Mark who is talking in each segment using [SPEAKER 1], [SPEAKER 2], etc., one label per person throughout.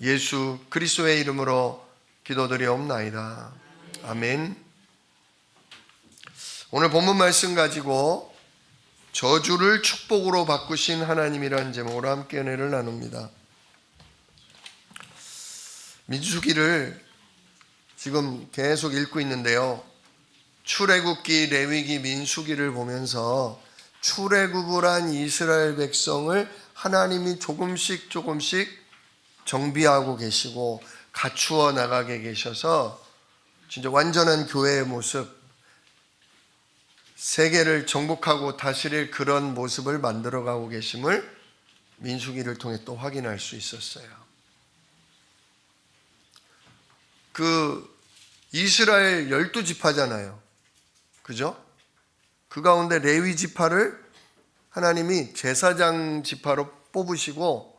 [SPEAKER 1] 예수 그리스도의 이름으로 기도드리옵나이다. 아멘. 오늘 본문 말씀 가지고 저주를 축복으로 바꾸신 하나님이라는 제목으로 함께 은혜를 나눕니다. 민수기를 지금 계속 읽고 있는데요, 출애굽기, 레위기, 민수기를 보면서 출애굽을 한 이스라엘 백성을 하나님이 조금씩 정비하고 계시고 갖추어 나가게 계셔서 진짜 완전한 교회의 모습, 세계를 정복하고 다스릴 그런 모습을 만들어가고 계심을 민수기를 통해 또 확인할 수 있었어요. 이스라엘 12지파잖아요. 그죠? 그 가운데 레위 지파를 하나님이 제사장 지파로 뽑으시고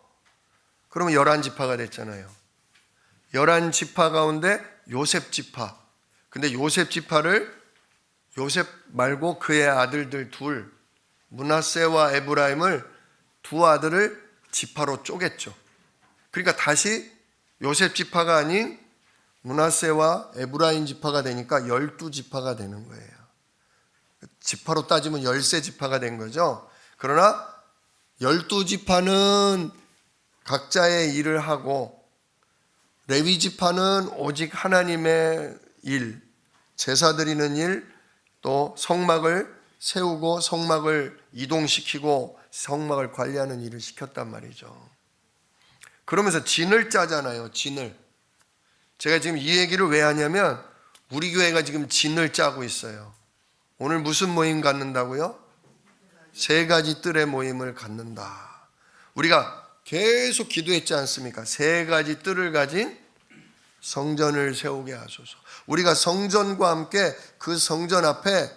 [SPEAKER 1] 그러면 11지파가 됐잖아요. 11지파 가운데 요셉 지파. 근데 요셉 지파를 요셉 말고 그의 아들들 둘, 므낫세와 에브라임을 두 아들을 지파로 쪼갰죠. 그러니까 다시 요셉 지파가 아닌 므낫세와 에브라임 지파가 되니까 12지파가 되는 거예요. 지파로 따지면 13지파가 된 거죠. 그러나 12지파는 각자의 일을 하고 레위 지파는 오직 하나님의 일, 제사 드리는 일, 또 성막을 세우고 성막을 이동시키고 성막을 관리하는 일을 시켰단 말이죠. 그러면서 진을 짜잖아요. 진을. 제가 지금 이 얘기를 왜 하냐면 우리 교회가 지금 진을 짜고 있어요. 오늘 무슨 모임 갖는다고요? 3가지 뜰의 모임을 갖는다. 우리가 계속 기도했지 않습니까? 3가지 뜰을 가진 성전을 세우게 하소서. 우리가 성전과 함께 그 성전 앞에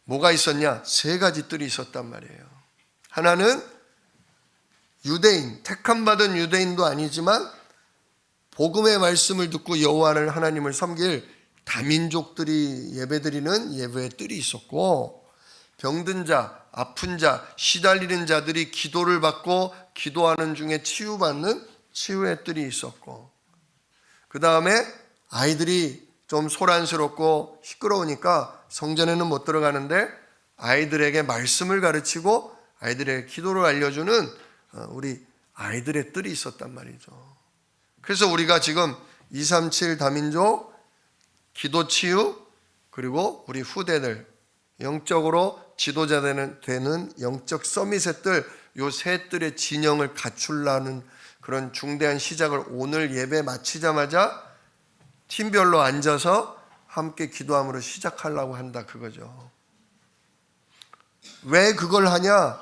[SPEAKER 1] 뭐가 있었냐? 3가지 뜰이 있었단 말이에요. 하나는 유대인, 택함받은 유대인도 아니지만 복음의 말씀을 듣고 여호와를 하나님을 섬길 다민족들이 예배드리는 예배의 뜰이 있었고, 병든 자, 아픈 자, 시달리는 자들이 기도를 받고 기도하는 중에 치유받는 치유의 뜰이 있었고, 그 다음에 아이들이 좀 소란스럽고 시끄러우니까 성전에는 못 들어가는데 아이들에게 말씀을 가르치고 아이들에게 기도를 알려주는 우리 아이들의 뜰이 있었단 말이죠. 그래서 우리가 지금 237 다민족, 기도 치유, 그리고 우리 후대들, 영적으로 지도자 되는 영적 서밋의 뜰, 요 3뜰의 진영을 갖추려는 그런 중대한 시작을 오늘 예배 마치자마자 팀별로 앉아서 함께 기도함으로 시작하려고 한다, 그거죠. 왜 그걸 하냐?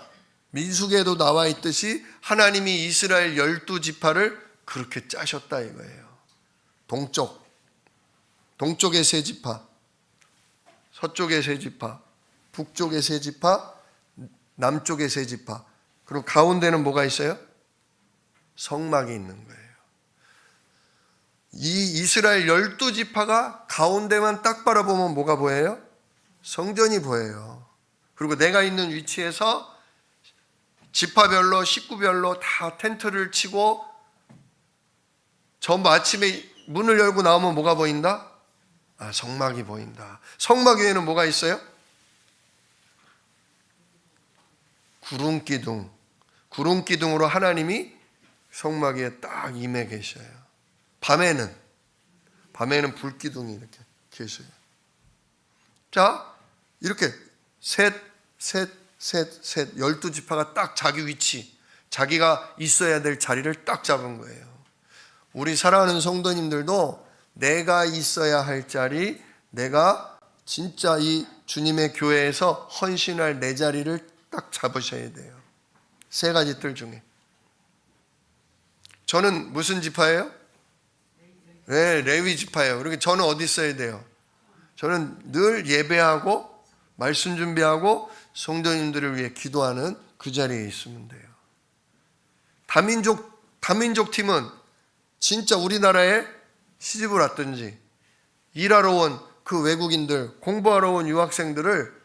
[SPEAKER 1] 민수기에도 나와 있듯이 하나님이 이스라엘 12지파를 그렇게 짜셨다 이거예요. 동쪽의 3지파, 서쪽의 3지파, 북쪽의 3지파, 남쪽의 3지파. 그리고 가운데는 뭐가 있어요? 성막이 있는 거예요. 이 이스라엘 12지파가 가운데만 딱 바라보면 뭐가 보여요? 성전이 보여요. 그리고 내가 있는 위치에서 지파별로, 식구별로 다 텐트를 치고 전부 아침에 문을 열고 나오면 뭐가 보인다? 성막이 보인다. 성막 위에는 뭐가 있어요? 구름기둥. 구름기둥으로 하나님이 성막 위에 딱 임해 계셔요. 밤에는 불기둥이 이렇게 계셔요. 자, 이렇게 셋, 12지파가 딱 자기 위치, 자기가 있어야 될 자리를 딱 잡은 거예요. 우리 사랑하는 성도님들도 내가 있어야 할 자리, 내가 진짜 이 주님의 교회에서 헌신할 내 자리를 딱 잡으셔야 돼요. 3가지 뜰 중에. 저는 무슨 지파예요? 네, 레위 지파예요. 그러니까 저는 어디 있어야 돼요? 저는 늘 예배하고 말씀 준비하고 성도님들을 위해 기도하는 그 자리에 있으면 돼요. 다민족 팀은 진짜 우리나라에 시집을 왔든지 일하러 온 그 외국인들, 공부하러 온 유학생들을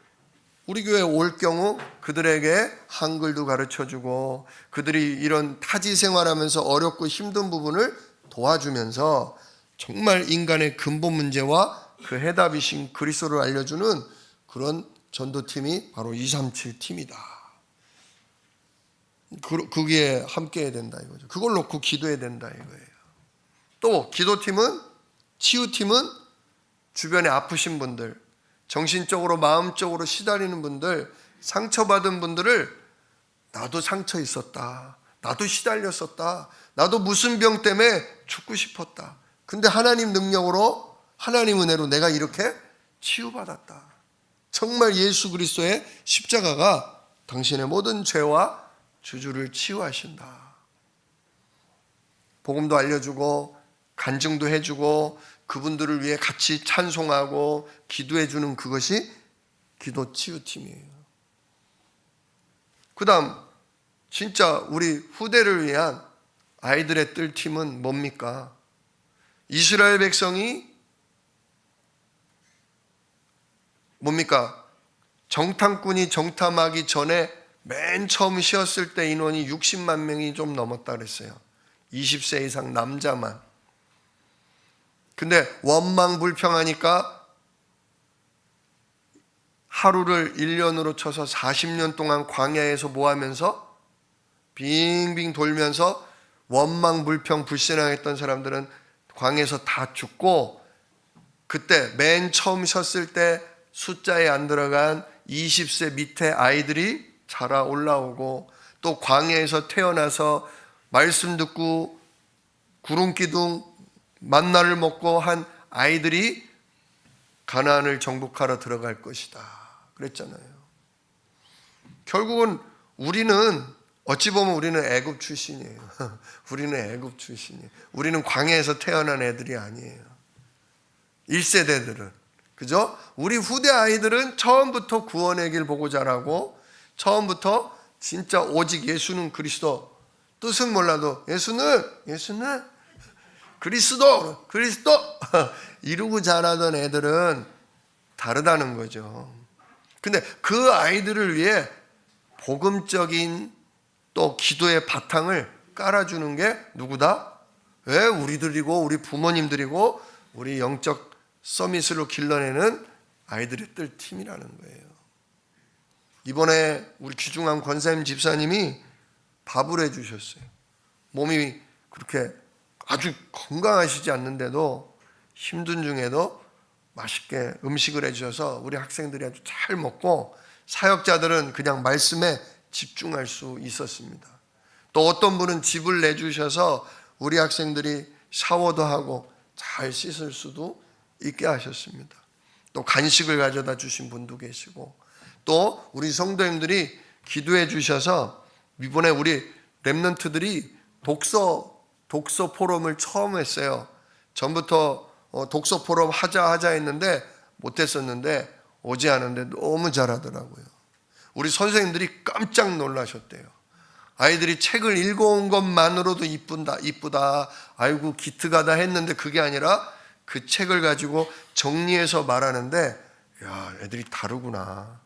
[SPEAKER 1] 우리 교회 올 경우 그들에게 한글도 가르쳐주고 그들이 이런 타지 생활하면서 어렵고 힘든 부분을 도와주면서 정말 인간의 근본 문제와 그 해답이신 그리스도를 알려주는 그런 전도팀이 바로 237 팀이다. 거기에 함께해야 된다 이거죠. 그걸 놓고 기도해야 된다 이거예요. 또 기도팀은, 치유팀은 주변에 아프신 분들, 정신적으로 마음적으로 시달리는 분들, 상처받은 분들을 나도 상처 있었다, 나도 시달렸었다, 나도 무슨 병 때문에 죽고 싶었다, 근데 하나님 능력으로, 하나님 은혜로 내가 이렇게 치유받았다. 정말 예수 그리스도의 십자가가 당신의 모든 죄와 주주를 치유하신다. 복음도 알려주고 간증도 해주고 그분들을 위해 같이 찬송하고 기도해주는 그것이 기도 치유팀이에요. 그 다음 진짜 우리 후대를 위한 아이들의 뜰 팀은 뭡니까? 이스라엘 백성이 뭡니까? 정탐꾼이 정탐하기 전에 맨 처음 쉬었을 때 인원이 60만 명이 좀 넘었다 그랬어요. 20세 이상 남자만. 근데 원망불평하니까 하루를 1년으로 쳐서 40년 동안 광야에서 뭐 하면서 빙빙 돌면서 원망불평 불신앙했던 사람들은 광야에서 다 죽고, 그때 맨 처음 쉬었을 때 숫자에 안 들어간 20세 밑에 아이들이 자라 올라오고, 또 광야에서 태어나서 말씀 듣고 구름기둥 만나를 먹고 한 아이들이 가나안을 정복하러 들어갈 것이다 그랬잖아요. 결국은 우리는 어찌 보면 우리는 애굽 출신이에요. 우리는 애굽 출신이에요. 우리는 광야에서 태어난 애들이 아니에요. 1세대들은. 그죠? 우리 후대 아이들은 처음부터 구원의 길 보고 자라고, 처음부터 진짜 오직 예수는 그리스도, 뜻은 몰라도 예수는 그리스도 이루고 자라던 애들은 다르다는 거죠. 근데 그 아이들을 위해 복음적인 또 기도의 바탕을 깔아주는 게 누구다? 왜? 우리들이고 우리 부모님들이고 우리 영적 서밋으로 길러내는 아이들의 뜰 팀이라는 거예요. 이번에 우리 귀중한 권사님 집사님이 밥을 해주셨어요. 몸이 그렇게 아주 건강하시지 않는데도 힘든 중에도 맛있게 음식을 해주셔서 우리 학생들이 아주 잘 먹고 사역자들은 그냥 말씀에 집중할 수 있었습니다. 또 어떤 분은 집을 내주셔서 우리 학생들이 샤워도 하고 잘 씻을 수도 있게 하셨습니다. 또 간식을 가져다 주신 분도 계시고, 또 우리 성도님들이 기도해 주셔서 이번에 우리 렘넌트들이 독서 포럼을 처음 했어요. 전부터 독서 포럼 하자 했는데 못했었는데 오지 않은데 너무 잘하더라고요. 우리 선생님들이 깜짝 놀라셨대요. 아이들이 책을 읽어온 것만으로도 이쁘다, 아이고 기특하다 했는데 그게 아니라 그 책을 가지고 정리해서 말하는데, 야, 애들이 다르구나.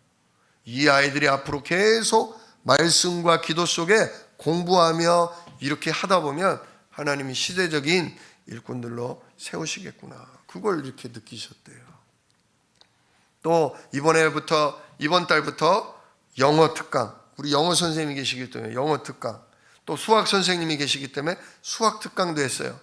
[SPEAKER 1] 이 아이들이 앞으로 계속 말씀과 기도 속에 공부하며 이렇게 하다 보면 하나님이 시대적인 일꾼들로 세우시겠구나. 그걸 이렇게 느끼셨대요. 또 이번 달부터 영어 특강, 우리 영어 선생님이 계시기 때문에 영어 특강, 또 수학 선생님이 계시기 때문에 수학 특강도 했어요.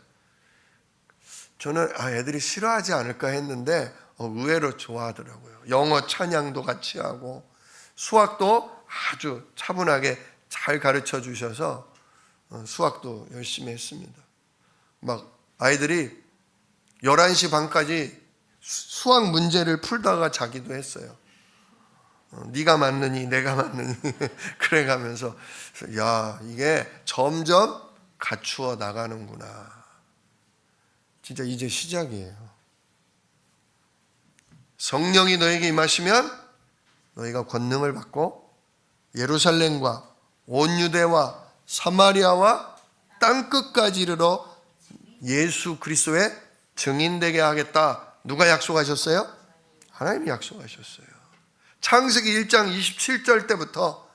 [SPEAKER 1] 저는 애들이 싫어하지 않을까 했는데 의외로 좋아하더라고요. 영어 찬양도 같이 하고 수학도 아주 차분하게 잘 가르쳐 주셔서 수학도 열심히 했습니다. 막 아이들이 11시 반까지 수학 문제를 풀다가 자기도 했어요. 네가 맞느니 내가 맞느니 그래가면서, 야, 이게 점점 갖추어 나가는구나. 진짜 이제 시작이에요. 성령이 너에게 임하시면 너희가 권능을 받고 예루살렘과 온 유대와 사마리아와 땅끝까지 이르러 예수 그리스도의 증인되게 하겠다. 누가 약속하셨어요? 하나님이 약속하셨어요. 창세기 1장 27절 때부터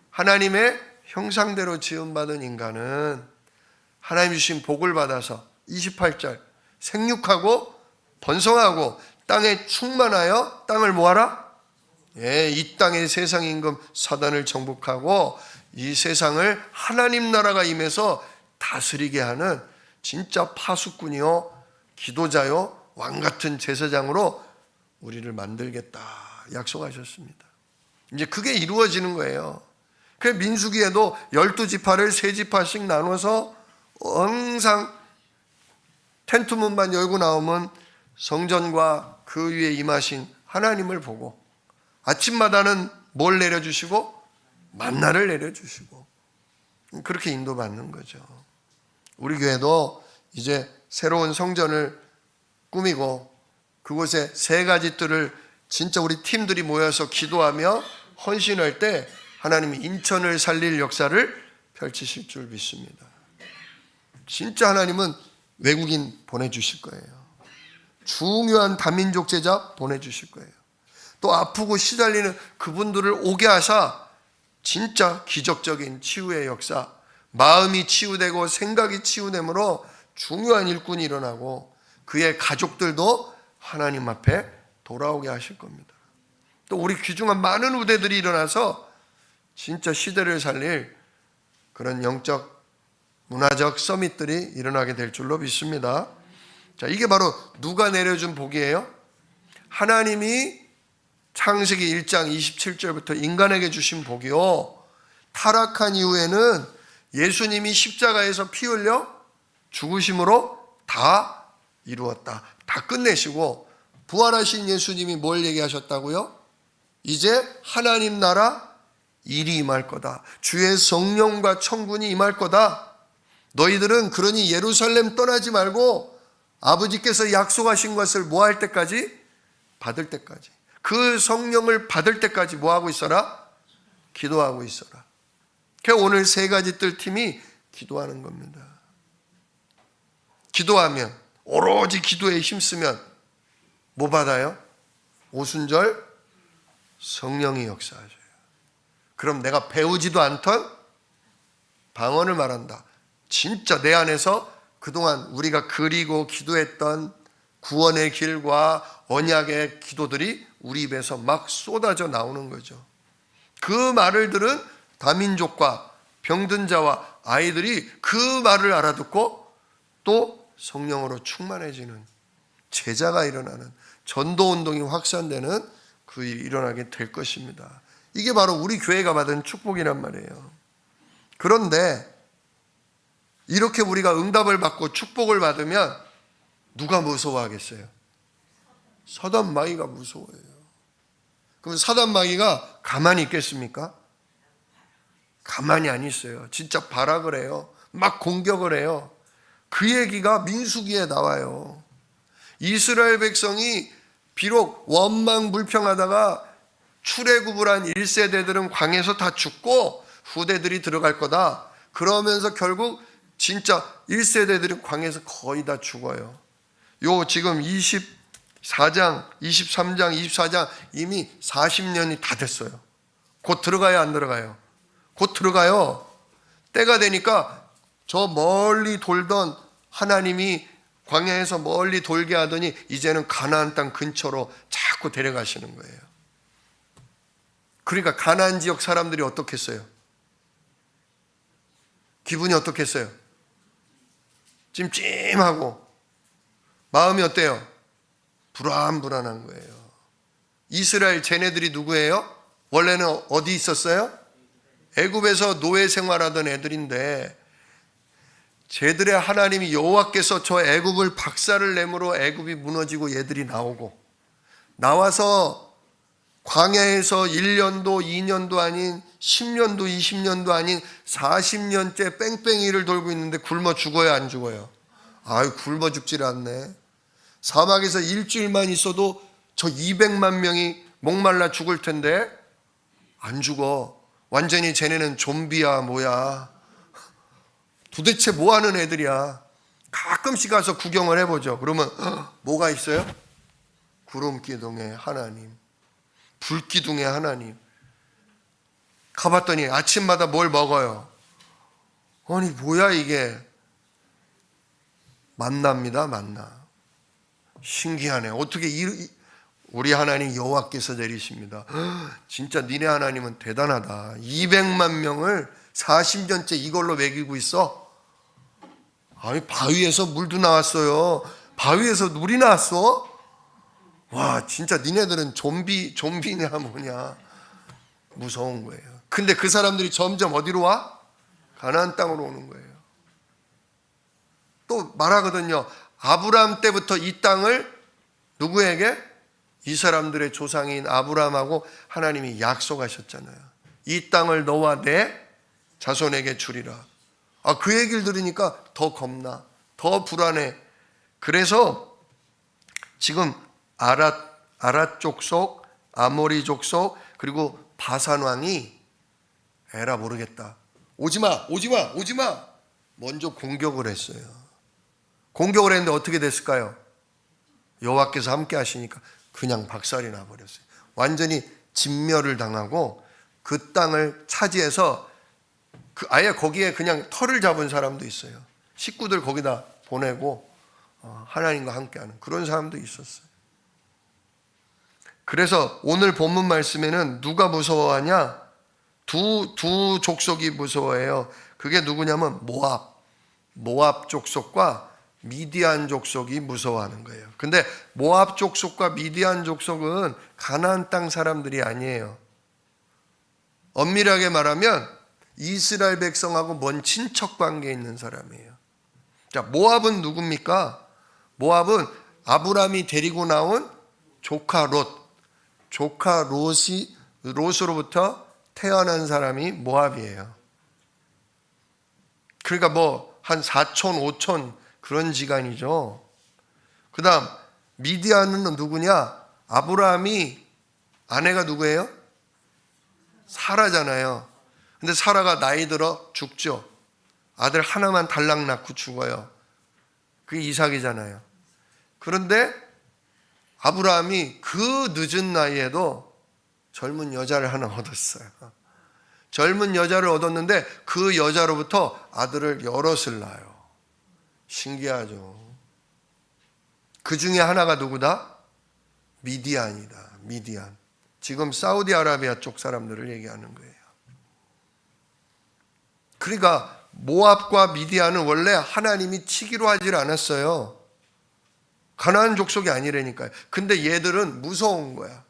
[SPEAKER 1] 하나님의 형상대로 지음받은 인간은 하나님 주신 복을 받아서 28절 생육하고 번성하고 땅에 충만하여 땅을 뭐하라? 이 땅의 세상 임금 사단을 정복하고 이 세상을 하나님 나라가 임해서 다스리게 하는 진짜 파수꾼이요 기도자요 왕같은 제사장으로 우리를 만들겠다 약속하셨습니다. 이제 그게 이루어지는 거예요. 그 민수기에도 12지파를 3지파씩 나눠서 항상 텐트문만 열고 나오면 성전과 그 위에 임하신 하나님을 보고 아침마다는 뭘 내려주시고 만나를 내려주시고 그렇게 인도받는 거죠. 우리 교회도 이제 새로운 성전을 꾸미고 그곳에 3가지 뜰을 진짜 우리 팀들이 모여서 기도하며 헌신할 때 하나님이 인천을 살릴 역사를 펼치실 줄 믿습니다. 진짜 하나님은 외국인 보내주실 거예요. 중요한 다민족 제자 보내주실 거예요. 또 아프고 시달리는 그분들을 오게 하사 진짜 기적적인 치유의 역사, 마음이 치유되고 생각이 치유되므로 중요한 일꾼이 일어나고 그의 가족들도 하나님 앞에 돌아오게 하실 겁니다. 또 우리 귀중한 많은 우대들이 일어나서 진짜 시대를 살릴 그런 영적 문화적 서밋들이 일어나게 될 줄로 믿습니다. 자, 이게 바로 누가 내려준 복이에요? 하나님이 창세기 1장 27절부터 인간에게 주신 복이요. 타락한 이후에는 예수님이 십자가에서 피 흘려 죽으심으로 다 이루었다. 다 끝내시고 부활하신 예수님이 뭘 얘기하셨다고요? 이제 하나님 나라 일이 임할 거다. 주의 성령과 천군이 임할 거다. 너희들은 그러니 예루살렘 떠나지 말고 아버지께서 약속하신 것을 뭐 할 때까지? 받을 때까지. 그 성령을 받을 때까지 뭐 하고 있어라? 기도하고 있어라. 그래서 오늘 3가지 뜰 팀이 기도하는 겁니다. 기도하면 오로지 기도에 힘쓰면 뭐 받아요? 오순절 성령이 역사하셔요. 그럼 내가 배우지도 않던 방언을 말한다. 진짜 내 안에서 그동안 우리가 그리고 기도했던 구원의 길과 언약의 기도들이 우리 입에서 막 쏟아져 나오는 거죠. 그 말을 들은 다민족과 병든 자와 아이들이 그 말을 알아듣고 또 성령으로 충만해지는 제자가 일어나는 전도운동이 확산되는 그 일이 일어나게 될 것입니다. 이게 바로 우리 교회가 받은 축복이란 말이에요. 그런데 이렇게 우리가 응답을 받고 축복을 받으면 누가 무서워하겠어요? 사단마귀가 무서워해요. 그럼 사단마귀가 가만히 있겠습니까? 가만히 안 있어요. 진짜 발악을 해요. 막 공격을 해요. 그 얘기가 민수기에 나와요. 이스라엘 백성이 비록 원망불평하다가 출애굽을 한 1세대들은 광에서 다 죽고 후대들이 들어갈 거다. 그러면서 결국 진짜 1세대들이 광에서 거의 다 죽어요. 요 지금 24장, 23장, 24장 이미 40년이 다 됐어요. 곧 들어가요, 안 들어가요? 곧 들어가요. 때가 되니까 저 멀리 돌던 하나님이 광야에서 멀리 돌게 하더니 이제는 가나안 땅 근처로 자꾸 데려가시는 거예요. 그러니까 가나안 지역 사람들이 어떻겠어요? 기분이 어떻겠어요? 찜찜하고 마음이 어때요? 불안불안한 거예요. 이스라엘 쟤네들이 누구예요? 원래는 어디 있었어요? 애굽에서 노예 생활하던 애들인데 쟤들의 하나님이 여호와께서 저 애굽을 박살을 내므로 애굽이 무너지고 얘들이 나와서 광야에서 1년도 2년도 아닌 10년도 20년도 아닌 40년째 뺑뺑이를 돌고 있는데 굶어 죽어요, 안 죽어요? 아유, 굶어 죽질 않네. 사막에서 일주일만 있어도 저 200만 명이 목말라 죽을 텐데 안 죽어. 완전히 쟤네는 좀비야 뭐야. 도대체 뭐하는 애들이야. 가끔씩 가서 구경을 해보죠. 그러면 뭐가 있어요? 구름 기둥에 하나님, 불기둥의 하나님. 가봤더니 아침마다 뭘 먹어요? 아니 뭐야 이게? 만나입니다. 만나. 신기하네. 어떻게 우리 하나님 여호와께서 내리십니다. 진짜 니네 하나님은 대단하다. 200만 명을 40년째 이걸로 먹이고 있어. 아니 바위에서 물도 나왔어요. 바위에서 물이 나왔어? 와 진짜 니네들은 좀비냐 뭐냐. 무서운 거예요. 근데 그 사람들이 점점 어디로 와? 가나안 땅으로 오는 거예요. 또 말하거든요. 아브라함 때부터 이 땅을 누구에게? 이 사람들의 조상인 아브라함하고 하나님이 약속하셨잖아요. 이 땅을 너와 내 자손에게 주리라. 그 얘기를 들으니까 더 겁나. 더 불안해. 그래서 지금 아랏 족속, 아모리 족속, 그리고 바산 왕이 에라 모르겠다. 오지마. 먼저 공격을 했어요. 공격을 했는데 어떻게 됐을까요? 여호와께서 함께 하시니까 그냥 박살이 나버렸어요. 완전히 진멸을 당하고 그 땅을 차지해서 아예 거기에 그냥 터를 잡은 사람도 있어요. 식구들 거기다 보내고 하나님과 함께하는 그런 사람도 있었어요. 그래서 오늘 본문 말씀에는 누가 무서워하냐? 두 족속이 무서워해요. 그게 누구냐면 모압 족속과 미디안 족속이 무서워하는 거예요. 근데 모압 족속과 미디안 족속은 가나안 땅 사람들이 아니에요. 엄밀하게 말하면 이스라엘 백성하고 먼 친척 관계에 있는 사람이에요. 자, 모압은 누굽니까? 모압은 아브라함이 데리고 나온 조카 롯으로부터 태어난 사람이 모압이에요. 그러니까 뭐 한 4촌, 5촌 그런 지간이죠. 그 다음 미디안은 누구냐? 아브라함이 아내가 누구예요? 사라잖아요. 근데 사라가 나이 들어 죽죠. 아들 하나만 달랑 낳고 죽어요. 그게 이삭이잖아요. 그런데 아브라함이 그 늦은 나이에도 젊은 여자를 하나 얻었어요. 젊은 여자를 얻었는데 그 여자로부터 아들을 여럿을 낳아요. 신기하죠. 그 중에 하나가 누구다? 미디안이다. 미디안. 지금 사우디아라비아 쪽 사람들을 얘기하는 거예요. 그러니까 모압과 미디안은 원래 하나님이 치기로 하질 않았어요. 가나안 족속이 아니라니까요. 근데 얘들은 무서운 거야.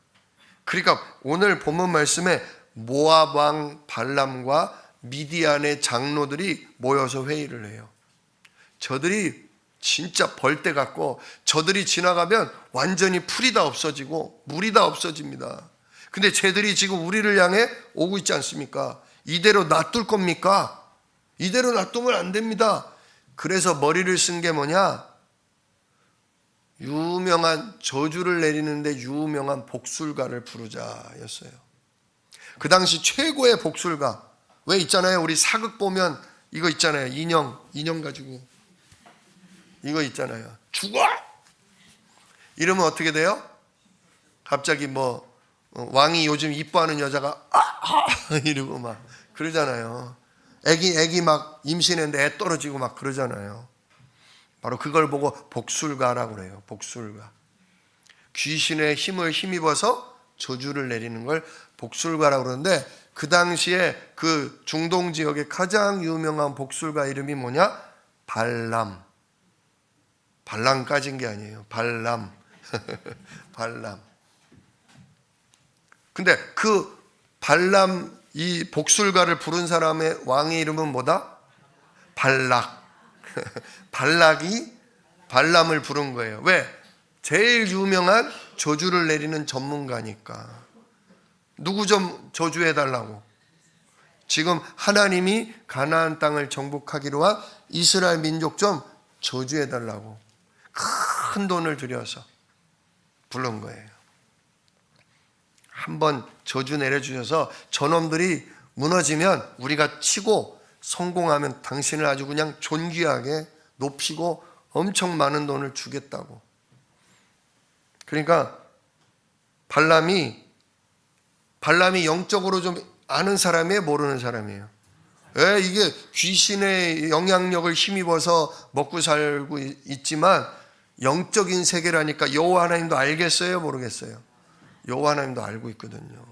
[SPEAKER 1] 그러니까 오늘 본문 말씀에 모압 왕 발람과 미디안의 장로들이 모여서 회의를 해요. 저들이 진짜 벌떼 같고 저들이 지나가면 완전히 풀이 다 없어지고 물이 다 없어집니다. 근데 쟤들이 지금 우리를 향해 오고 있지 않습니까? 이대로 놔둘 겁니까? 이대로 놔두면 안 됩니다. 그래서 머리를 쓴 게 뭐냐? 유명한 저주를 내리는데 유명한 복술가를 부르자였어요. 그 당시 최고의 복술가. 왜 있잖아요. 우리 사극 보면 이거 있잖아요. 인형 가지고 이거 있잖아요. 죽어! 이러면 어떻게 돼요? 갑자기 왕이 요즘 이뻐하는 여자가 이러고 막 그러잖아요. 애기 막 임신했는데 애 떨어지고 막 그러잖아요. 바로 그걸 보고 복술가라고 그래요. 복술가. 귀신의 힘을 힘입어서 저주를 내리는 걸 복술가라고 그러는데 그 당시에 그 중동 지역의 가장 유명한 복술가 이름이 뭐냐? 발람. 발람까지인 게 아니에요. 발람. 발람. 근데 그 발람 이 복술가를 부른 사람의 왕의 이름은 뭐다? 발락. 발락이 발람을 부른 거예요. 왜? 제일 유명한 저주를 내리는 전문가니까. 누구 좀 저주해달라고. 지금 하나님이 가나안 땅을 정복하기로 한 이스라엘 민족 좀 저주해달라고 큰 돈을 들여서 부른 거예요. 한번 저주 내려주셔서 저놈들이 무너지면 우리가 치고 성공하면 당신을 아주 그냥 존귀하게 높이고 엄청 많은 돈을 주겠다고. 그러니까 발람이 발람이 영적으로 좀 아는 사람이에요, 모르는 사람이에요? 예, 이게 귀신의 영향력을 힘입어서 먹고 살고 있지만 영적인 세계라니까 여호와 하나님도 알겠어요, 모르겠어요? 여호와 하나님도 알고 있거든요.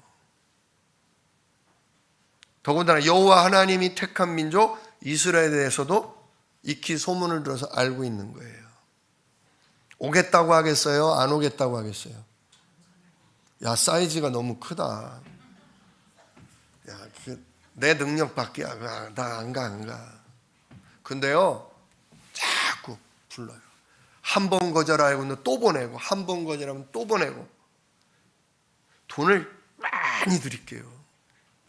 [SPEAKER 1] 더군다나 여호와 하나님이 택한 민족 이스라엘에 대해서도 익히 소문을 들어서 알고 있는 거예요. 오겠다고 하겠어요? 안 오겠다고 하겠어요? 야, 사이즈가 너무 크다. 야, 내 능력밖에 나 안 가. 근데요, 자꾸 불러요. 한 번 거절하고는 또 보내고, 한 번 거절하면 또 보내고. 돈을 많이 드릴게요.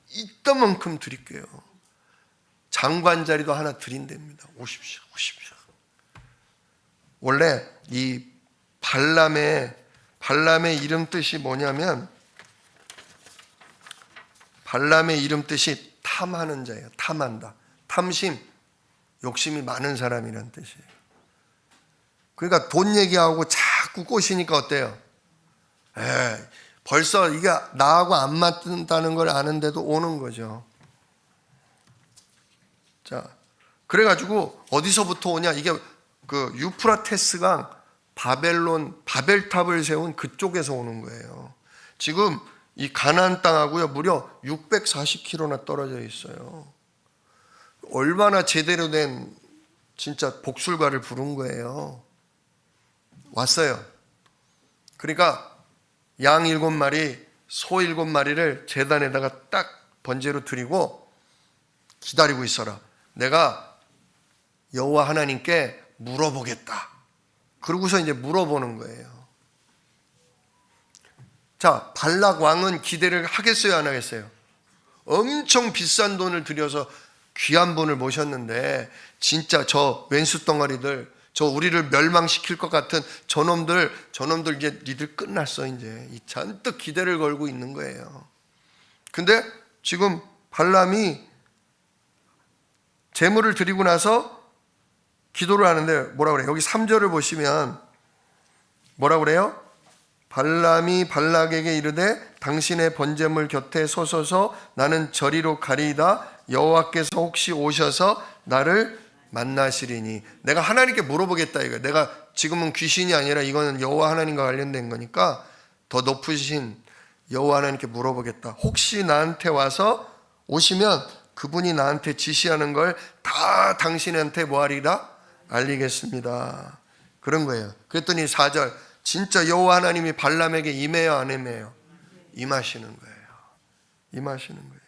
[SPEAKER 1] 있던 만큼 드릴게요. 장관 자리도 하나 드린답니다. 오십시오. 원래 이 발람의 이름 뜻이 뭐냐면, 발람의 이름 뜻이 탐하는 자예요. 탐한다. 탐심, 욕심이 많은 사람이라는 뜻이에요. 그러니까 돈 얘기하고 자꾸 꼬시니까 어때요? 벌써 이게 나하고 안 맞는다는 걸 아는데도 오는 거죠. 자, 그래가지고 어디서부터 오냐? 이게 그 유프라테스강 바벨탑을 세운 그쪽에서 오는 거예요. 지금 이 가나안 땅하고요 무려 640km나 떨어져 있어요. 얼마나 제대로 된 진짜 복술가를 부른 거예요. 왔어요. 그러니까 양 7마리, 소 7마리를 제단에다가 딱 번제로 드리고 기다리고 있어라. 내가 여호와 하나님께 물어보겠다. 그러고서 이제 물어보는 거예요. 자, 발락 왕은 기대를 하겠어요, 안 하겠어요? 엄청 비싼 돈을 들여서 귀한 분을 모셨는데 진짜 저 왼수 덩어리들, 저 우리를 멸망시킬 것 같은 저놈들 이제 니들 끝났어 이제. 이 잔뜩 기대를 걸고 있는 거예요. 근데 지금 발람이 제물을 드리고 나서 기도를 하는데 뭐라 그래요? 여기 3절을 보시면 뭐라 그래요? 발람이 발락에게 이르되 당신의 번제물 곁에 서소서 나는 저리로 가리이다. 여호와께서 혹시 오셔서 나를 만나시리니. 내가 하나님께 물어보겠다 이거. 내가 지금은 귀신이 아니라 이거는 여호와 하나님과 관련된 거니까 더 높으신 여호와 하나님께 물어보겠다. 혹시 나한테 와서 오시면 그분이 나한테 지시하는 걸 다 당신한테 뭐하리라? 알리겠습니다. 그런 거예요. 그랬더니 4절 진짜 여호와 하나님이 발람에게 임해요, 안 임해요? 임하시는 거예요. 임하시는 거예요.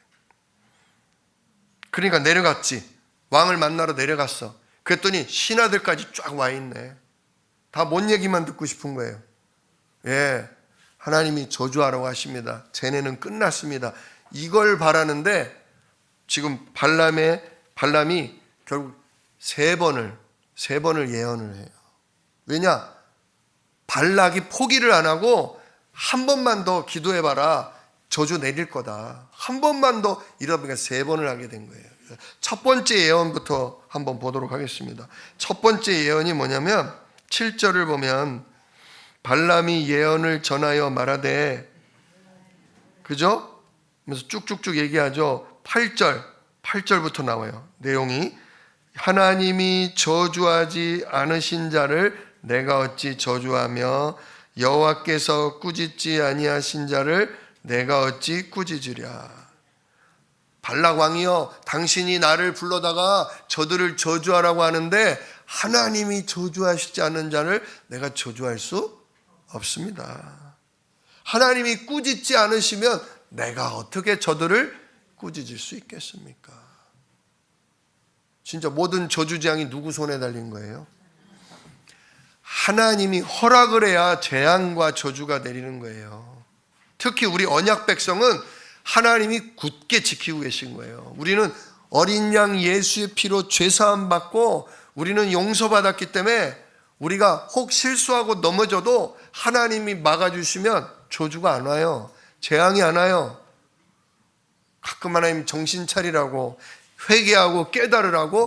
[SPEAKER 1] 그러니까 내려갔지. 왕을 만나러 내려갔어. 그랬더니 신하들까지 쫙 와 있네. 다 뭔 얘기만 듣고 싶은 거예요. 예, 하나님이 저주하라고 하십니다. 쟤네는 끝났습니다. 이걸 바라는데 지금 발람이 결국 세 번을 예언을 해요. 왜냐? 발락이 포기를 안 하고 한 번만 더 기도해봐라. 저주 내릴 거다. 한 번만 더 이러다 보니까 3번을 하게 된 거예요. 첫 번째 예언부터 한번 보도록 하겠습니다. 첫 번째 예언이 뭐냐면 7절을 보면 발람이 예언을 전하여 말하되, 그죠? 그래서 쭉쭉쭉 얘기하죠. 8절부터 나와요. 내용이 하나님이 저주하지 않으신 자를 내가 어찌 저주하며 여호와께서 꾸짖지 아니하신 자를 내가 어찌 꾸짖으랴. 발락 왕이여, 당신이 나를 불러다가 저들을 저주하라고 하는데 하나님이 저주하시지 않는 자를 내가 저주할 수 없습니다. 하나님이 꾸짖지 않으시면 내가 어떻게 저들을 꾸짖을 수 있겠습니까? 진짜 모든 저주재앙이 누구 손에 달린 거예요? 하나님이 허락을 해야 재앙과 저주가 내리는 거예요. 특히 우리 언약 백성은 하나님이 굳게 지키고 계신 거예요. 우리는 어린 양 예수의 피로 죄사함 받고 우리는 용서받았기 때문에 우리가 혹 실수하고 넘어져도 하나님이 막아주시면 저주가 안 와요. 재앙이 안 와요. 가끔 하나님 정신 차리라고 회개하고 깨달으라고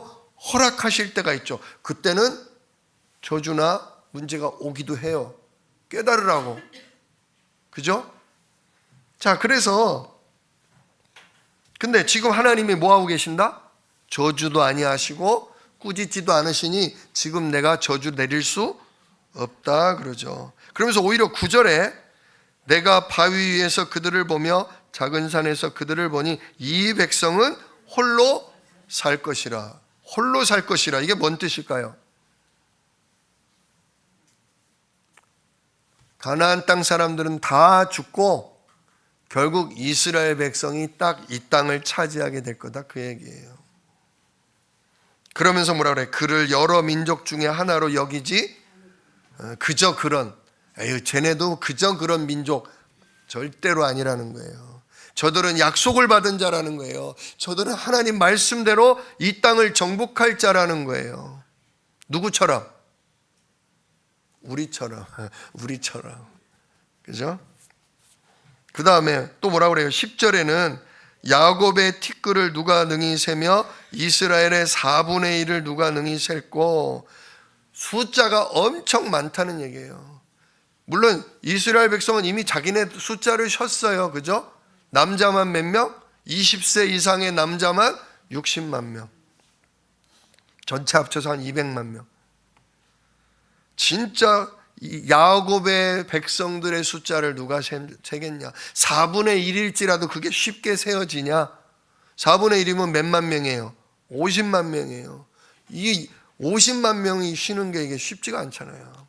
[SPEAKER 1] 허락하실 때가 있죠. 그때는 저주나 문제가 오기도 해요. 깨달으라고. 그죠? 자, 그래서 근데 지금 하나님이 뭐하고 계신다? 저주도 아니하시고 꾸짖지도 않으시니 지금 내가 저주 내릴 수 없다 그러죠. 그러면서 오히려 9절에 내가 바위 위에서 그들을 보며 작은 산에서 그들을 보니 이 백성은 홀로 살 것이라. 홀로 살 것이라. 이게 뭔 뜻일까요? 가나안 땅 사람들은 다 죽고 결국 이스라엘 백성이 딱 이 땅을 차지하게 될 거다 그 얘기예요. 그러면서 뭐라 그래? 그를 여러 민족 중에 하나로 여기지 그저 그런, 에휴 쟤네도 그저 그런 민족, 절대로 아니라는 거예요. 저들은 약속을 받은 자라는 거예요. 저들은 하나님 말씀대로 이 땅을 정복할 자라는 거예요. 누구처럼? 우리처럼. 그죠? 그 다음에 또 뭐라 그래요? 10절에는 야곱의 티끌을 누가 능히 세며 이스라엘의 4분의 1을 누가 능히 셀고, 숫자가 엄청 많다는 얘기예요. 물론 이스라엘 백성은 이미 자기네 숫자를 셨어요. 그죠? 남자만 몇 명? 20세 이상의 남자만 60만 명. 전체 합쳐서 한 200만 명. 진짜 야곱의 백성들의 숫자를 누가 세겠냐? 4분의 1일지라도 그게 쉽게 세어지냐? 4분의 1이면 몇만 명이에요? 50만 명이에요. 이 50만 명이 쉬는 게 이게 쉽지가 않잖아요.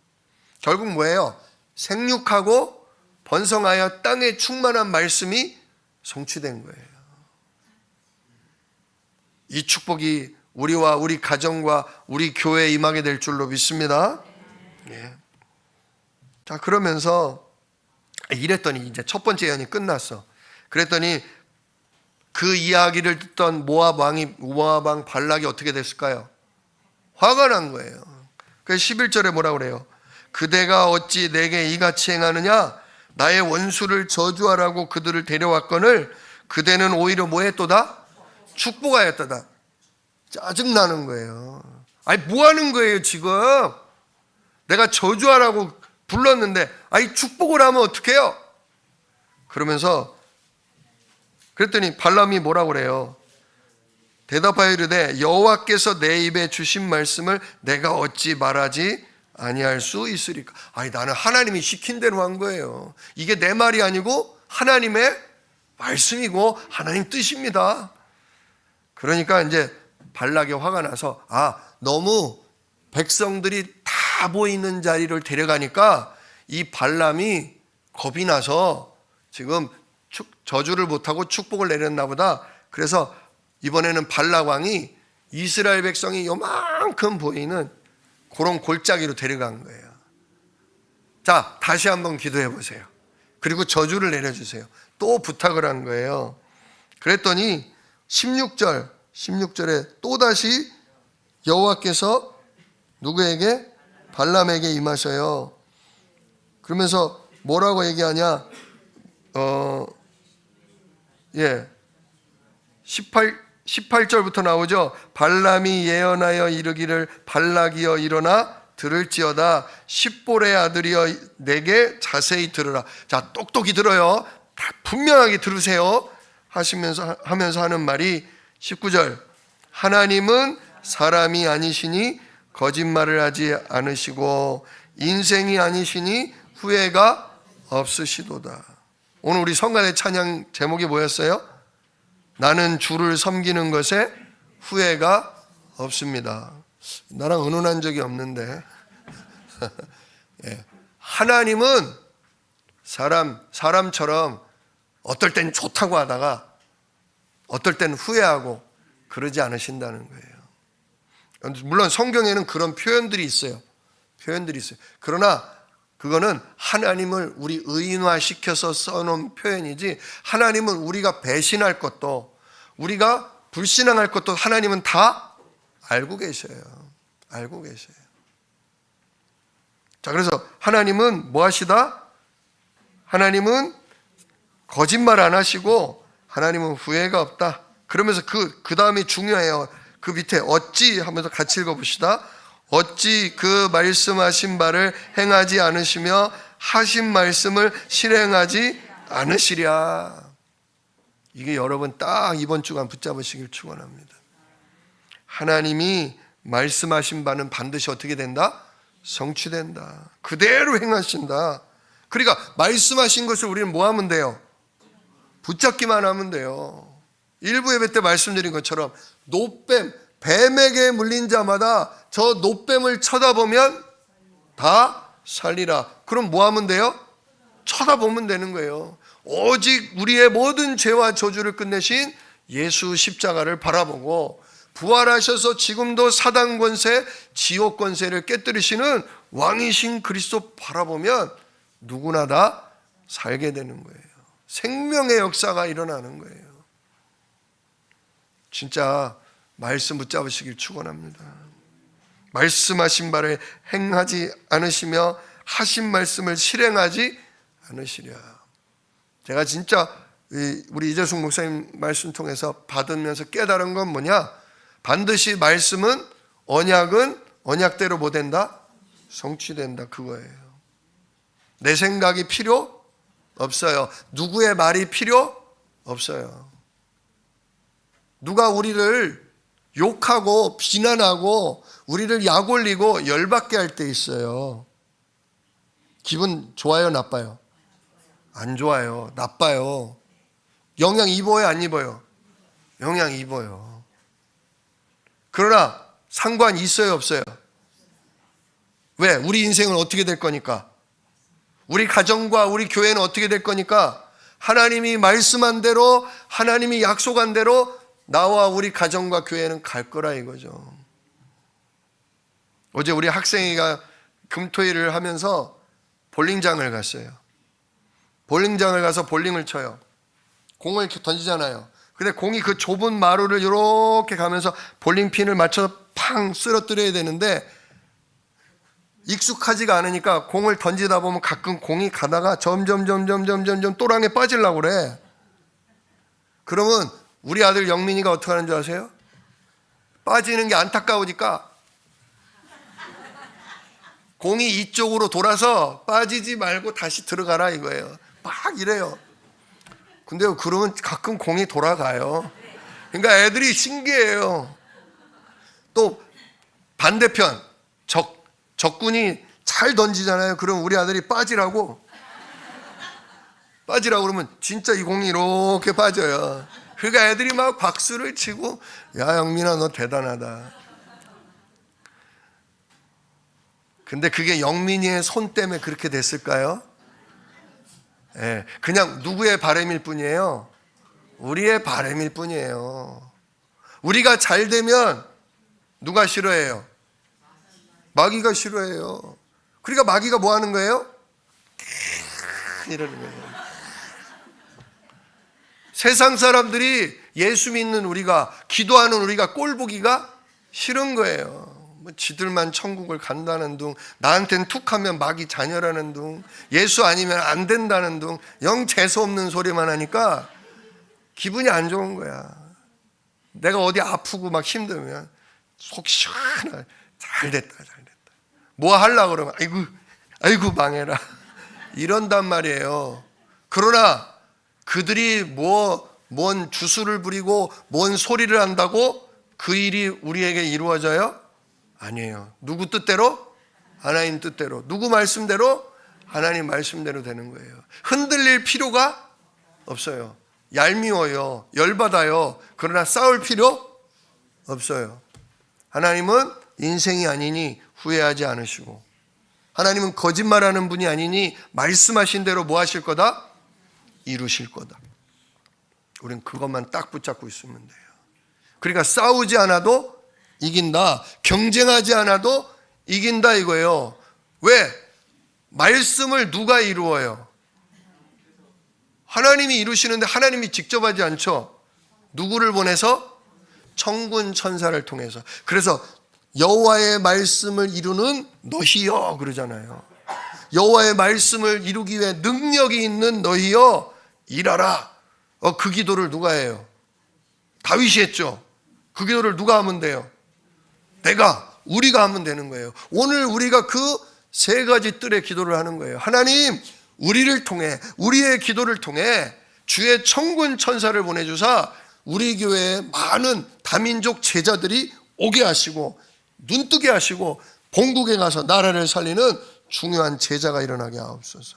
[SPEAKER 1] 결국 뭐예요? 생육하고 번성하여 땅에 충만한 말씀이 성취된 거예요. 이 축복이 우리와 우리 가정과 우리 교회에 임하게 될 줄로 믿습니다. 예. 자, 그러면서 이랬더니 이제 첫 번째 예언이 끝났어. 그랬더니 그 이야기를 듣던 모압 왕 발락이 어떻게 됐을까요? 화가 난 거예요. 그래서 11절에 뭐라고 그래요? 그대가 어찌 내게 이같이 행하느냐? 나의 원수를 저주하라고 그들을 데려왔거늘 그대는 오히려 뭐 했도다? 축복하였도다. 짜증나는 거예요. 아니 뭐 하는 거예요 지금? 내가 저주하라고 불렀는데 아니 축복을 하면 어떡해요? 그러면서 그랬더니 발람이 뭐라고 그래요? 대답하여 이르되 여호와께서 내 입에 주신 말씀을 내가 어찌 말하지 아니할 수 있으리까? 아니 나는 하나님이 시킨 대로 한 거예요. 이게 내 말이 아니고 하나님의 말씀이고 하나님 뜻입니다. 그러니까 이제 발락이 화가 나서 너무 백성들이 다 모이는 자리를 데려가니까 이 발람이 겁이 나서 지금 저주를 못하고 축복을 내렸나 보다. 그래서 이번에는 발락 왕이 이스라엘 백성이 요만큼 보이는 그런 골짜기로 데려간 거예요. 자, 다시 한번 기도해 보세요. 그리고 저주를 내려주세요. 또 부탁을 한 거예요. 그랬더니 16절에 또다시 여호와께서 누구에게? 발람에게 임하셔요. 그러면서 뭐라고 얘기하냐? 18절부터 나오죠. 발람이 예언하여 이르기를 발락이여 일어나 들을지어다. 십볼의 아들이여 내게 자세히 들으라. 자, 똑똑히 들어요. 분명하게 들으세요. 하면서 하는 말이 19절. 하나님은 사람이 아니시니 거짓말을 하지 않으시고 인생이 아니시니 후회가 없으시도다. 오늘 우리 성간의 찬양 제목이 뭐였어요? 나는 주를 섬기는 것에 후회가 없습니다. 나랑 의논한 적이 없는데 예. 하나님은 사람처럼 어떨 땐 좋다고 하다가 어떨 땐 후회하고 그러지 않으신다는 거예요. 물론 성경에는 그런 표현들이 있어요. 그러나 그거는 하나님을 우리 의인화시켜서 써놓은 표현이지, 하나님은 우리가 배신할 것도 우리가 불신앙할 것도 하나님은 다 알고 계셔요. 자, 그래서 하나님은 뭐 하시다? 하나님은 거짓말 안 하시고 하나님은 후회가 없다. 그러면서 그 다음이 중요해요. 그 밑에 어찌 하면서 같이 읽어봅시다. 어찌 그 말씀하신 바를 행하지 않으시며 하신 말씀을 실행하지 않으시랴. 이게 여러분 딱 이번 주간 붙잡으시길 축원합니다. 하나님이 말씀하신 바는 반드시 어떻게 된다? 성취된다. 그대로 행하신다. 그러니까 말씀하신 것을 우리는 뭐 하면 돼요? 붙잡기만 하면 돼요. 일부 예배 때 말씀드린 것처럼 노뱀, 뱀에게 물린 자마다 저 노뱀을 쳐다보면 다 살리라. 그럼 뭐 하면 돼요? 쳐다보면 되는 거예요. 오직 우리의 모든 죄와 저주를 끝내신 예수 십자가를 바라보고 부활하셔서 지금도 사단 권세, 지옥 권세를 깨뜨리시는 왕이신 그리스도 바라보면 누구나 다 살게 되는 거예요. 생명의 역사가 일어나는 거예요. 진짜 말씀 붙잡으시길 축원합니다. 말씀하신 바를 행하지 않으시며 하신 말씀을 실행하지 않으시랴. 제가 진짜 우리 이재숙 목사님 말씀 통해서 받으면서 깨달은 건 뭐냐? 반드시 말씀은 언약은 언약대로 뭐 된다? 성취된다. 그거예요. 내 생각이 필요 없어요. 누구의 말이 필요 없어요. 누가 우리를 욕하고 비난하고 우리를 약올리고 열받게 할 때 있어요. 기분 좋아요, 나빠요? 안 좋아요. 나빠요. 영향 입어요, 안 입어요? 영향 입어요. 그러나 상관 있어요, 없어요? 왜? 우리 인생은 어떻게 될 거니까? 우리 가정과 우리 교회는 어떻게 될 거니까? 하나님이 말씀한 대로, 하나님이 약속한 대로 나와 우리 가정과 교회는 갈 거라 이거죠. 어제 우리 학생이가 금토일을 하면서 볼링장을 갔어요. 볼링장을 가서 볼링을 쳐요. 공을 이렇게 던지잖아요. 근데 공이 그 좁은 마루를 이렇게 가면서 볼링핀을 맞춰서 팡 쓰러뜨려야 되는데 익숙하지가 않으니까 공을 던지다 보면 가끔 공이 가다가 점점 또랑에 빠지려고 그래. 그러면 우리 아들 영민이가 어떻게 하는 줄 아세요? 빠지는 게 안타까우니까 공이 이쪽으로 돌아서 빠지지 말고 다시 들어가라 이거예요. 막 이래요. 근데 그러면 가끔 공이 돌아가요. 그러니까 애들이 신기해요. 또 반대편 적군이 잘 던지잖아요. 그럼 우리 아들이 빠지라고 그러면 진짜 이 공이 이렇게 빠져요. 그러니까 애들이 막 박수를 치고 야 영민아 너 대단하다. 근데 그게 영민이의 손 때문에 그렇게 됐을까요? 네, 그냥 누구의 바람일 뿐이에요? 우리의 바람일 뿐이에요. 우리가 잘 되면 누가 싫어해요? 마귀가 싫어해요. 그러니까 마귀가 뭐 하는 거예요? 이러는 거예요. 세상 사람들이 예수 믿는 우리가, 기도하는 우리가 꼴 보기가 싫은 거예요. 뭐 지들만 천국을 간다는 둥, 나한테는 툭하면 마귀 자녀라는 둥, 예수 아니면 안 된다는 둥, 영 재수없는 소리만 하니까 기분이 안 좋은 거야. 내가 어디 아프고 막 힘들면 속 시원하게 잘 됐다. 뭐 하려고 그러면 아이고 망해라 이런단 말이에요. 그러나 그들이 뭔 주술을 부리고 뭔 소리를 한다고 그 일이 우리에게 이루어져요? 아니에요. 누구 뜻대로? 하나님 뜻대로. 누구 말씀대로? 하나님 말씀대로 되는 거예요. 흔들릴 필요가 없어요. 얄미워요. 열받아요. 그러나 싸울 필요 없어요. 하나님은 인생이 아니니 후회하지 않으시고, 하나님은 거짓말하는 분이 아니니 말씀하신 대로 뭐 하실 거다? 이루실 거다. 우린 그것만 딱 붙잡고 있으면 돼요. 그러니까 싸우지 않아도 이긴다. 경쟁하지 않아도 이긴다 이거예요. 왜? 말씀을 누가 이루어요? 하나님이 이루시는데 하나님이 직접 하지 않죠. 누구를 보내서? 천군 천사를 통해서. 그래서 여호와의 말씀을 이루는 너희여 그러잖아요. 여호와의 말씀을 이루기 위해 능력이 있는 너희여 일하라. 그 기도를 누가 해요? 다윗이 했죠. 그 기도를 누가 하면 돼요? 우리가 하면 되는 거예요. 오늘 우리가 그 세 가지 뜰의 기도를 하는 거예요. 하나님, 우리를 통해, 우리의 기도를 통해 주의 천군 천사를 보내주사 우리 교회에 많은 다민족 제자들이 오게 하시고 눈뜨게 하시고 본국에 가서 나라를 살리는 중요한 제자가 일어나게 하옵소서.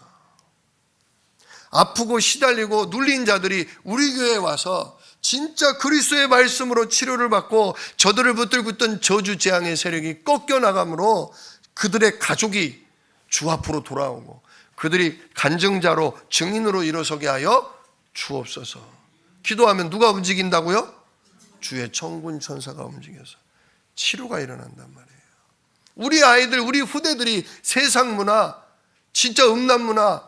[SPEAKER 1] 아프고 시달리고 눌린 자들이 우리 교회에 와서 진짜 그리스도의 말씀으로 치료를 받고 저들을 붙들고 있던 저주 재앙의 세력이 꺾여나감으로 그들의 가족이 주 앞으로 돌아오고 그들이 간증자로 증인으로 일어서게 하여 주옵소서. 기도하면 누가 움직인다고요? 주의 천군 천사가 움직여서 치료가 일어난단 말이에요. 우리 아이들, 우리 후대들이 세상 문화, 진짜 음란 문화,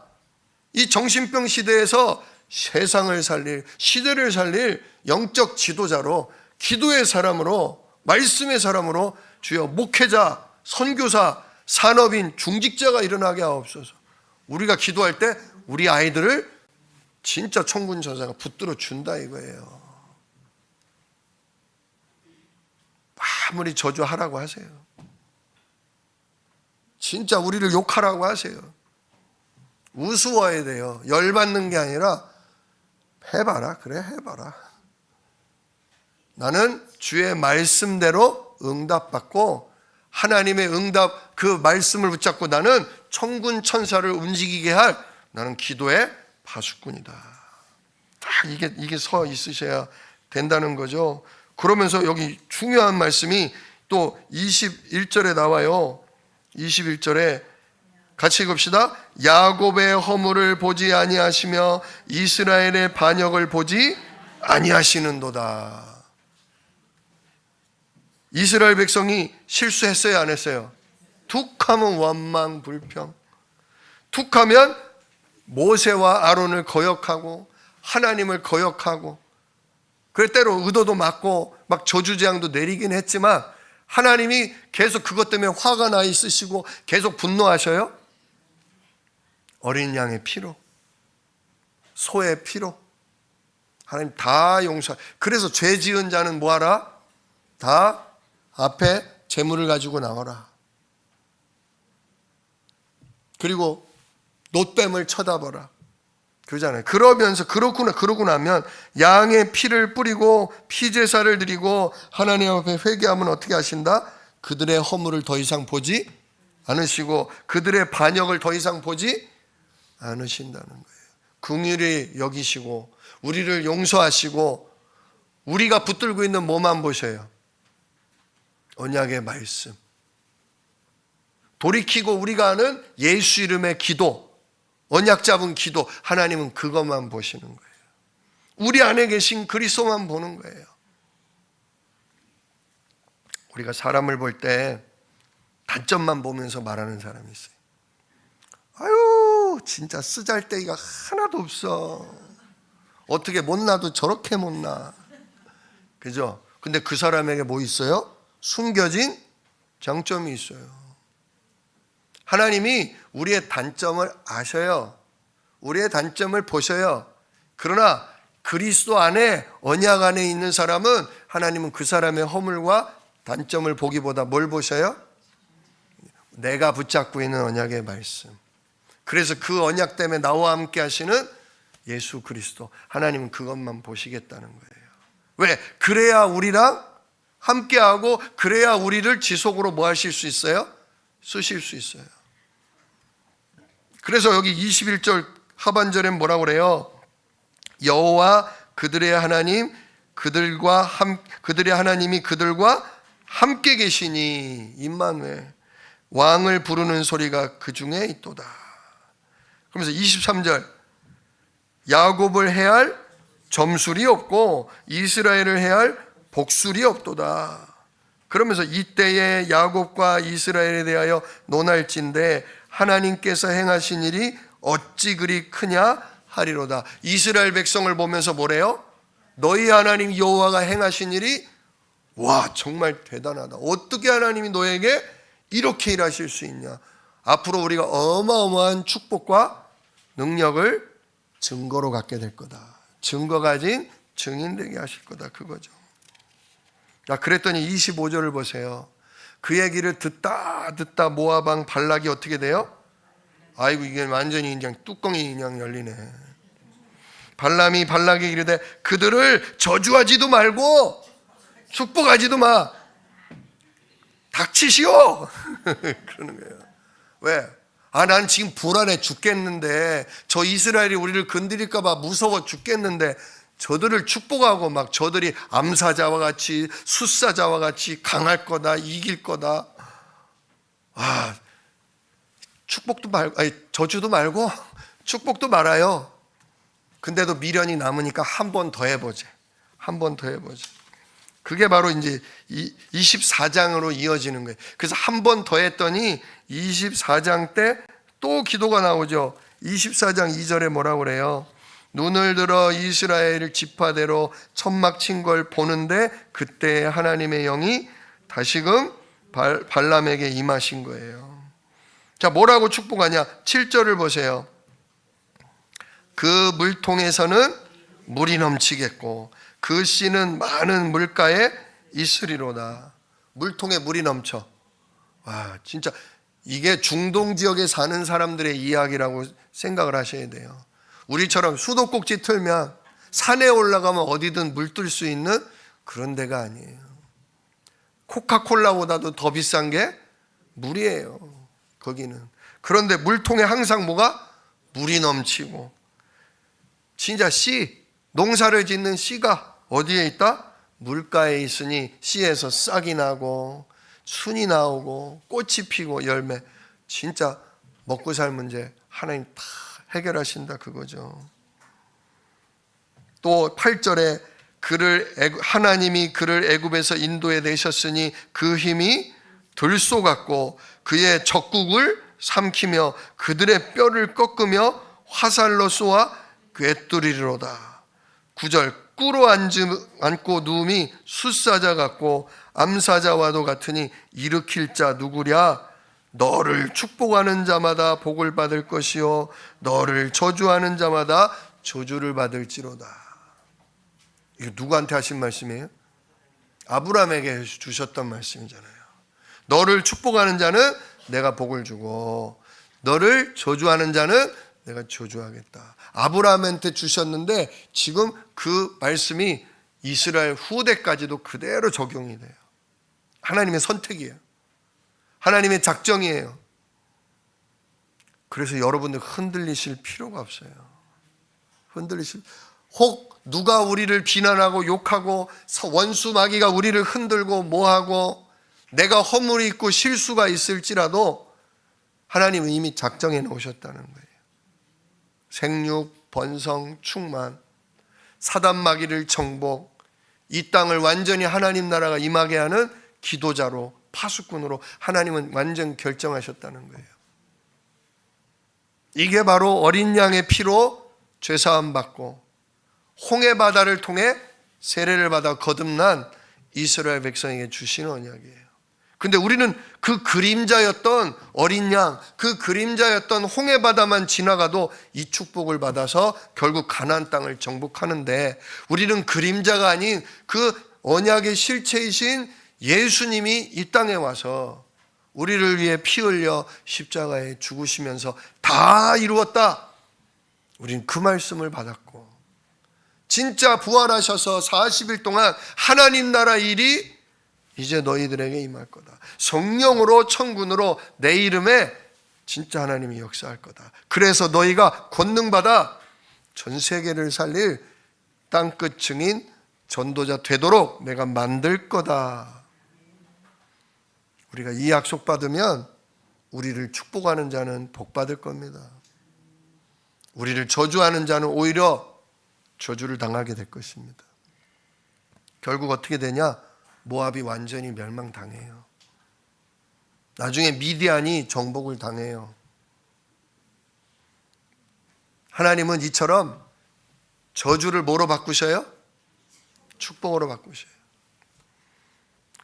[SPEAKER 1] 이 정신병 시대에서 세상을 살릴, 시대를 살릴 영적 지도자로, 기도의 사람으로, 말씀의 사람으로 주여 목회자, 선교사, 산업인, 중직자가 일어나게 하옵소서. 우리가 기도할 때 우리 아이들을 진짜 천군 천사가 붙들어 준다 이거예요. 아무리 저주하라고 하세요. 진짜 우리를 욕하라고 하세요. 우스워야 돼요. 열받는 게 아니라 해봐라. 그래 해봐라. 나는 주의 말씀대로 응답받고 하나님의 응답 그 말씀을 붙잡고 나는 천군 천사를 움직이게 할 나는 기도의 파수꾼이다. 딱 이게 서 있으셔야 된다는 거죠. 그러면서 여기 중요한 말씀이 또 21절에 나와요. 21절에 같이 읽읍시다. 야곱의 허물을 보지 아니하시며 이스라엘의 반역을 보지 아니하시는도다. 이스라엘 백성이 실수했어요, 안 했어요? 툭하면 원망 불평. 툭하면 모세와 아론을 거역하고 하나님을 거역하고 그래 때로 의도도 맞고 막 저주재앙도 내리긴 했지만 하나님이 계속 그것 때문에 화가 나 있으시고 계속 분노하셔요? 어린 양의 피로, 소의 피로 하나님 다 용서. 그래서 죄 지은 자는 뭐하라? 다 앞에 재물을 가지고 나와라. 그리고 놋뱀을 쳐다보라. 그러잖아요. 그러면서 그러고 나면 양의 피를 뿌리고 피제사를 드리고 하나님 앞에 회개하면 어떻게 하신다? 그들의 허물을 더 이상 보지 않으시고 그들의 반역을 더 이상 보지 않으신다는 거예요. 긍휼히 여기시고 우리를 용서하시고 우리가 붙들고 있는 뭐만 보셔요? 언약의 말씀. 돌이키고 우리가 하는 예수 이름의 기도, 언약 잡은 기도, 하나님은 그것만 보시는 거예요. 우리 안에 계신 그리스도만 보는 거예요. 우리가 사람을 볼 때 단점만 보면서 말하는 사람이 있어요. 아유, 진짜 쓰잘데기가 하나도 없어. 어떻게 못나도 저렇게 못나. 그죠? 근데 그 사람에게 뭐 있어요? 숨겨진 장점이 있어요. 하나님이 우리의 단점을 아셔요. 우리의 단점을 보셔요. 그러나 그리스도 안에 언약 안에 있는 사람은 하나님은 그 사람의 허물과 단점을 보기보다 뭘 보셔요? 내가 붙잡고 있는 언약의 말씀. 그래서 그 언약 때문에 나와 함께 하시는 예수 그리스도. 하나님은 그것만 보시겠다는 거예요. 왜? 그래야 우리랑 함께하고 그래야 우리를 지속으로 뭐 하실 수 있어요? 쓰실 수 있어요. 그래서 여기 21절 하반절엔 뭐라고 그래요? 여호와 그들의 하나님 그들의 하나님이 그들과 함께 계시니 임마누엘 왕을 부르는 소리가 그 중에 있도다. 그러면서 23절 야곱을 해할 점술이 없고 이스라엘을 해할 복술이 없도다. 그러면서 이때에 야곱과 이스라엘에 대하여 논할진대 하나님께서 행하신 일이 어찌 그리 크냐 하리로다. 이스라엘 백성을 보면서 뭐래요? 너희 하나님 여호와가 행하신 일이 와 정말 대단하다. 어떻게 하나님이 너에게 이렇게 일하실 수 있냐. 앞으로 우리가 어마어마한 축복과 능력을 증거로 갖게 될 거다. 증거 가진 증인 되게 하실 거다. 그거죠. 자, 그랬더니 25절을 보세요. 그 얘기를 듣다 모압 왕 발락이 어떻게 돼요? 아이고 이게 완전히 그냥 뚜껑이 그냥 열리네. 발람이 발락에게 이르되 그들을 저주하지도 말고 축복하지도 마. 닥치시오. 그러는 거예요. 왜? 난 지금 불안해 죽겠는데, 저 이스라엘이 우리를 건드릴까 봐 무서워 죽겠는데, 저들을 축복하고 막 저들이 암사자와 같이 숫사자와 같이 강할 거다, 이길 거다. 축복도 말고, 저주도 말고 축복도 말아요. 근데도 미련이 남으니까 한 번 더 해보자. 한 번 더 해보자. 그게 바로 이제 24장으로 이어지는 거예요. 그래서 한 번 더 했더니 24장 때 또 기도가 나오죠. 24장 2절에 뭐라고 그래요? 눈을 들어 이스라엘 지파대로 천막 친 걸 보는데 그때 하나님의 영이 다시금 발람에게 임하신 거예요. 자, 뭐라고 축복하냐? 7절을 보세요. 그 물통에서는 물이 넘치겠고 그 씨는 많은 물가에 있으리로다. 물통에 물이 넘쳐. 와, 진짜 이게 중동 지역에 사는 사람들의 이야기라고 생각을 하셔야 돼요. 우리처럼 수도꼭지 틀면 산에 올라가면 어디든 물 뜰 수 있는 그런 데가 아니에요. 코카콜라보다도 더 비싼 게 물이에요. 거기는. 그런데 물통에 항상 뭐가? 물이 넘치고. 진짜 씨, 농사를 짓는 씨가 어디에 있다? 물가에 있으니 씨에서 싹이 나고 순이 나오고 꽃이 피고 열매. 진짜 먹고 살 문제 하나님 다 해결하신다 그거죠. 또 8절에 하나님이 그를 애굽에서 인도해 내셨으니 그 힘이 들소 같고 그의 적국을 삼키며 그들의 뼈를 꺾으며 화살로 쏘아 꿰뚫이리로다. 9절 꿇어 앉고 누움이 숫사자 같고 암사자와도 같으니 일으킬 자 누구랴? 너를 축복하는 자마다 복을 받을 것이요 너를 저주하는 자마다 저주를 받을지로다. 이거 누구한테 하신 말씀이에요? 아브라함에게 주셨던 말씀이잖아요. 너를 축복하는 자는 내가 복을 주고 너를 저주하는 자는 내가 저주하겠다. 아브라함한테 주셨는데 지금 그 말씀이 이스라엘 후대까지도 그대로 적용이 돼요. 하나님의 선택이에요. 하나님의 작정이에요. 그래서 여러분들 흔들리실 필요가 없어요. 혹 누가 우리를 비난하고 욕하고 원수 마귀가 우리를 흔들고 뭐하고 내가 허물이 있고 실수가 있을지라도 하나님은 이미 작정해 놓으셨다는 거예요. 생육, 번성, 충만, 사단 마귀를 정복, 이 땅을 완전히 하나님 나라가 임하게 하는 기도자로 파수꾼으로 하나님은 완전 결정하셨다는 거예요. 이게 바로 어린 양의 피로 죄사함 받고 홍해 바다를 통해 세례를 받아 거듭난 이스라엘 백성에게 주시는 언약이에요. 근데 우리는 그 그림자였던 어린 양, 그 그림자였던 홍해 바다만 지나가도 이 축복을 받아서 결국 가나안 땅을 정복하는데 우리는 그림자가 아닌 그 언약의 실체이신 예수님이 이 땅에 와서 우리를 위해 피 흘려 십자가에 죽으시면서 다 이루었다. 우린 그 말씀을 받았고 진짜 부활하셔서 40일 동안 하나님 나라 일이 이제 너희들에게 임할 거다. 성령으로 천군으로 내 이름에 진짜 하나님이 역사할 거다. 그래서 너희가 권능받아 전 세계를 살릴 땅끝 증인 전도자 되도록 내가 만들 거다. 우리가 이 약속 받으면 우리를 축복하는 자는 복 받을 겁니다. 우리를 저주하는 자는 오히려 저주를 당하게 될 것입니다. 결국 어떻게 되냐? 모압이 완전히 멸망당해요. 나중에 미디안이 정복을 당해요. 하나님은 이처럼 저주를 뭐로 바꾸셔요? 축복으로 바꾸셔요.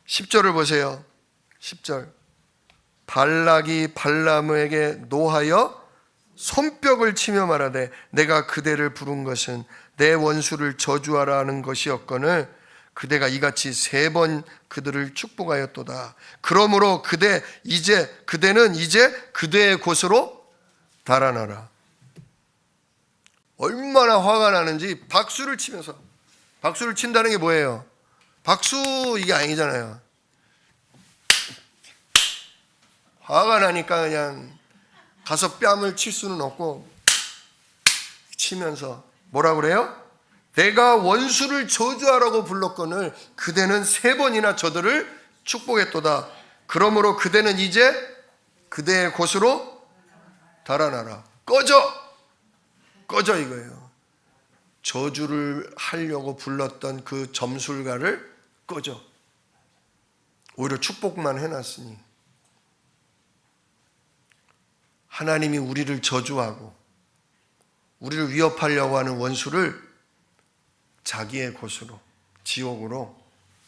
[SPEAKER 1] 10절을 보세요. 10절 발락이 발람에게 노하여 손뼉을 치며 말하되 내가 그대를 부른 것은 내 원수를 저주하라 하는 것이었거늘 그대가 이같이 3번 그들을 축복하였도다. 그러므로 그대는 이제 그대의 곳으로 달아나라. 얼마나 화가 나는지 박수를 치면서, 박수를 친다는 게 뭐예요? 박수 이게 아니잖아요. 화가 나니까 그냥 가서 뺨을 칠 수는 없고 치면서 뭐라 그래요? 내가 원수를 저주하라고 불렀거늘 그대는 3번이나 저들을 축복했도다. 그러므로 그대는 이제 그대의 곳으로 달아나라. 꺼져 이거예요. 저주를 하려고 불렀던 그 점술가를 꺼져. 오히려 축복만 해놨으니. 하나님이 우리를 저주하고 우리를 위협하려고 하는 원수를 자기의 곳으로, 지옥으로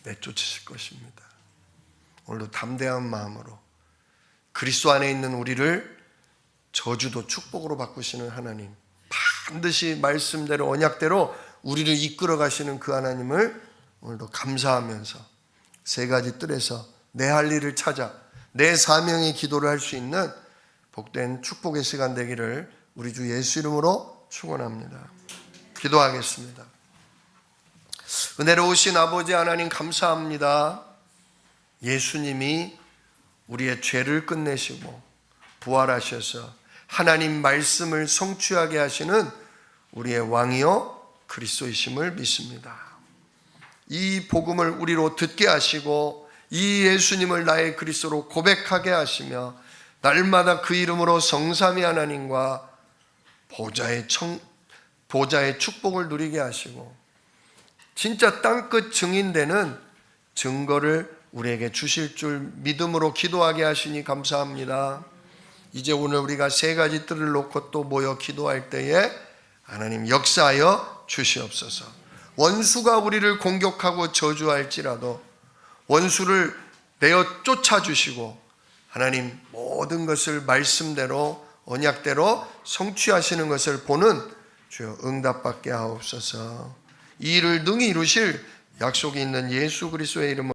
[SPEAKER 1] 내쫓으실 것입니다. 오늘도 담대한 마음으로 그리스도 안에 있는 우리를 저주도 축복으로 바꾸시는 하나님, 반드시 말씀대로 언약대로 우리를 이끌어 가시는 그 하나님을 오늘도 감사하면서 3가지 뜰에서 내 할 일을 찾아 내 사명의 기도를 할 수 있는 복된 축복의 시간 되기를 우리 주 예수 이름으로 축원합니다. 기도하겠습니다. 은혜로우신 아버지 하나님 감사합니다. 예수님이 우리의 죄를 끝내시고 부활하셔서 하나님 말씀을 성취하게 하시는 우리의 왕이요 그리스도이심을 믿습니다. 이 복음을 우리로 듣게 하시고 이 예수님을 나의 그리스도로 고백하게 하시며 날마다 그 이름으로 성삼위 하나님과 보좌의 축복을 누리게 하시고 진짜 땅끝 증인되는 증거를 우리에게 주실 줄 믿음으로 기도하게 하시니 감사합니다. 이제 오늘 우리가 3가지 뜰을 놓고 또 모여 기도할 때에 하나님 역사하여 주시옵소서. 원수가 우리를 공격하고 저주할지라도 원수를 내어 쫓아주시고 하나님 모든 것을 말씀대로 언약대로 성취하시는 것을 보는 주여 응답받게 하옵소서. 이 일을 능히 이루실 약속이 있는 예수 그리스도의 이름으로